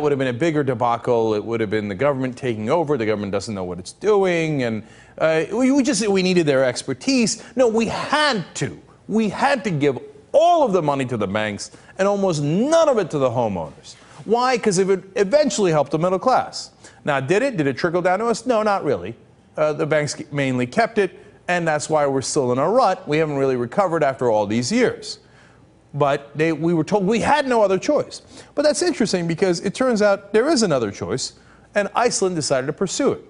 would have been a bigger debacle. It would have been the government taking over. The government doesn't know what it's doing, and we needed their expertise. No, we had to. We had to give all of the money to the banks and almost none of it to the homeowners. Why? Because it would eventually help the middle class. Now, did it? Did it trickle down to us? No, not really. The banks mainly kept it, and that's why we're still in a rut. We haven't really recovered after all these years. But we were told we had no other choice. But that's interesting because it turns out there is another choice, and Iceland decided to pursue it.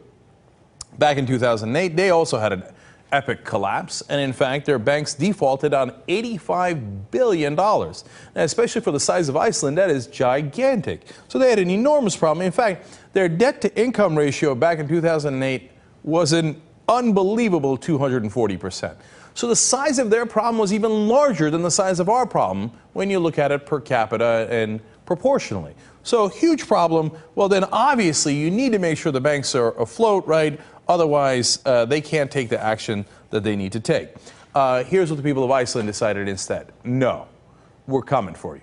Back in 2008, they also had an epic collapse, and in fact, their banks defaulted on $85 billion. Now, especially for the size of Iceland, that is gigantic. So they had an enormous problem. In fact, their debt-to-income ratio back in 2008 was an unbelievable 240%. So the size of their problem was even larger than the size of our problem when you look at it per capita and proportionally. So huge problem. Well, then obviously you need to make sure the banks are afloat, right? Otherwise, they can't take the action that they need to take. Here's what the people of Iceland decided instead. No, we're coming for you.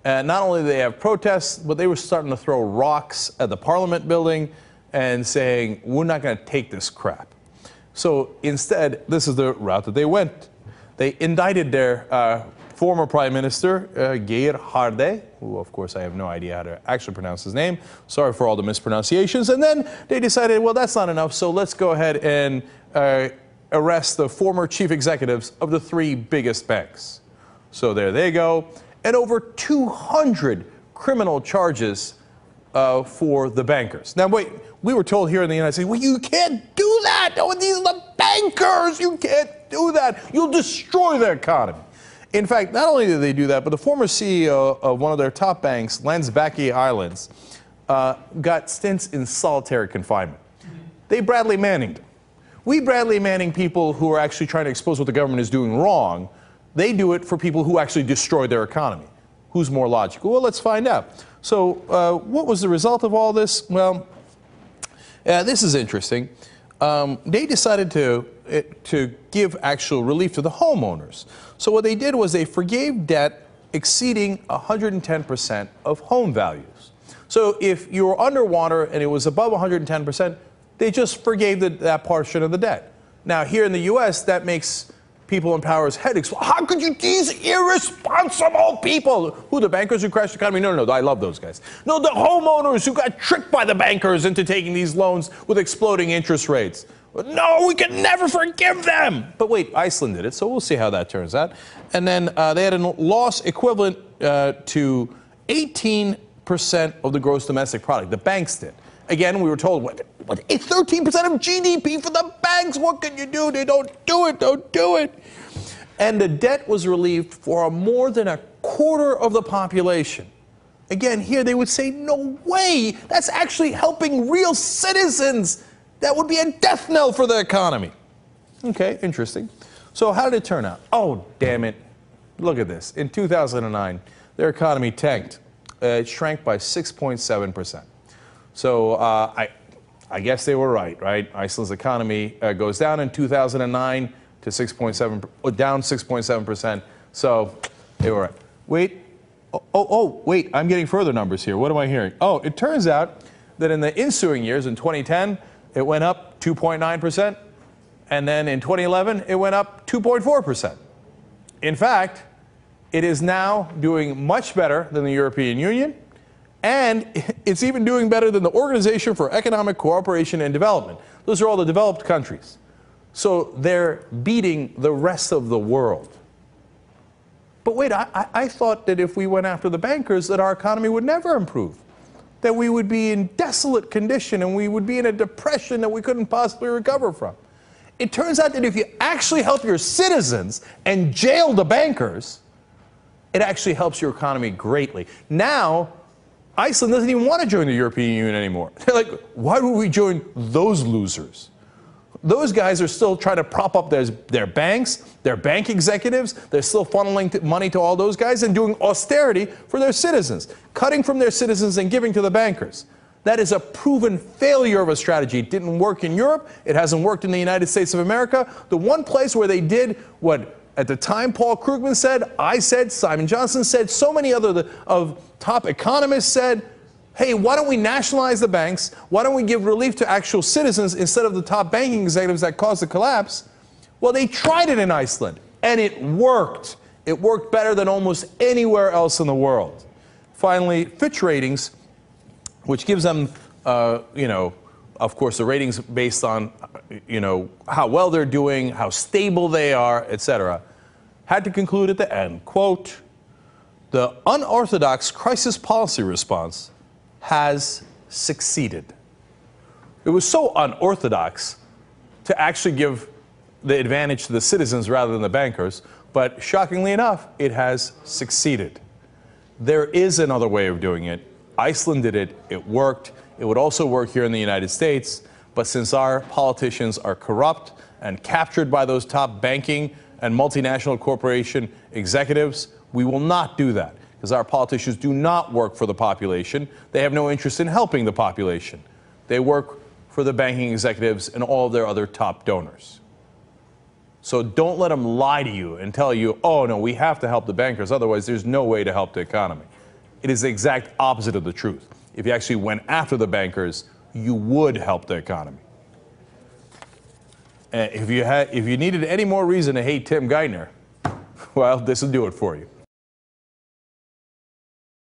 Not only did they have protests, but they were starting to throw rocks at the Parliament building and saying, we're not going to take this crap. So instead, this is the route that they went. They indicted their former Prime Minister, Geir Haarde, who of course I have no idea how to actually pronounce his name. Sorry for all the mispronunciations. And then they decided, well, that's not enough, so let's go ahead and arrest the former chief executives of the 3 biggest banks. So there they go. And over 200 criminal charges for the bankers. Now, wait, we were told here in the United States, well, you can't do that. Oh, these are the bankers. You can't do that. You'll destroy the economy. In fact, not only did they do that, but the former CEO of one of their top banks, Landsbaki Islands, got stints in solitary confinement. They Bradley Manninged him. We Bradley Manning people who are actually trying to expose what the government is doing wrong, they do it for people who actually destroy their economy. Who's more logical? Well, let's find out. So what was the result of all this? Well, this is interesting. They decided to give actual relief to the homeowners. So what they did was they forgave debt exceeding 110% of home values. So if you were underwater and it was above 110%, they just forgave that portion of the debt. Now, here in the U.S., that makes people in power's head explode. How could you, these irresponsible people? Who, the bankers who crashed the economy? No, no, no, I love those guys. No, the homeowners who got tricked by the bankers into taking these loans with exploding interest rates. No, we can never forgive them. But wait, Iceland did it, so we'll see how that turns out. And then they had a loss equivalent to 18% of the gross domestic product. The banks did. Again, we were told, what, 13% of GDP for the banks? What can you do? They don't do it, don't do it. And the debt was relieved for more than a quarter of the population. Again, here they would say, no way, that's actually helping real citizens. That would be a death knell for the economy. Okay, interesting. So how did it turn out? Oh, damn it. Look at this. In 2009, their economy tanked. It shrank by 6.7%. So I guess they were right? Iceland's economy goes down in 2009 to 6.7, down 6.7%. So they were right. Wait, wait, I'm getting further numbers here. What am I hearing? Oh, it turns out that in the ensuing years, in 2010, it went up 2.9%, and then in 2011, it went up 2.4%. In fact, it is now doing much better than the European Union, and it's even doing better than the Organization for Economic Cooperation and Development. Those are all the developed countries. So they're beating the rest of the world. But wait, I thought that if we went after the bankers, that our economy would never improve, that we would be in desolate condition and we would be in a depression that we couldn't possibly recover from. It turns out that if you actually help your citizens and jail the bankers, it actually helps your economy greatly. Now, Iceland doesn't even want to join the European Union anymore. They're like, why would we join those losers? Those guys are still trying to prop up their banks, their bank executives. They're still funneling money to all those guys and doing austerity for their citizens, cutting from their citizens and giving to the bankers. That is a proven failure of a strategy. It didn't work in Europe. It hasn't worked in the United States of America. The one place where they did what at the time Paul Krugman said, I said, Simon Johnson said, so many other of top economists said, Hey, why don't we nationalize the banks? Why don't we give relief to actual citizens instead of the top banking executives that caused the collapse? Well, they tried it in Iceland, and it worked. It worked better than almost anywhere else in the world. Finally, Fitch Ratings, which gives them, of course, the ratings based on, how well they're doing, how stable they are, etc., had to conclude at the end, quote, "The unorthodox crisis policy response has succeeded." It was so unorthodox to actually give the advantage to the citizens rather than the bankers, but shockingly enough, it has succeeded. There is another way of doing it. Iceland did it. It worked. It would also work here in the United States, but since our politicians are corrupt and captured by those top banking and multinational corporation executives, we will not do that, because our politicians do not work for the population. They have no interest in helping the population. They work for the banking executives and all of their other top donors. So don't let them lie to you and tell you, oh, no, we have to help the bankers, otherwise there's no way to help the economy. It is the exact opposite of the truth. If you actually went after the bankers, you would help the economy. If you needed any more reason to hate Tim Geithner, well, this will do it for you.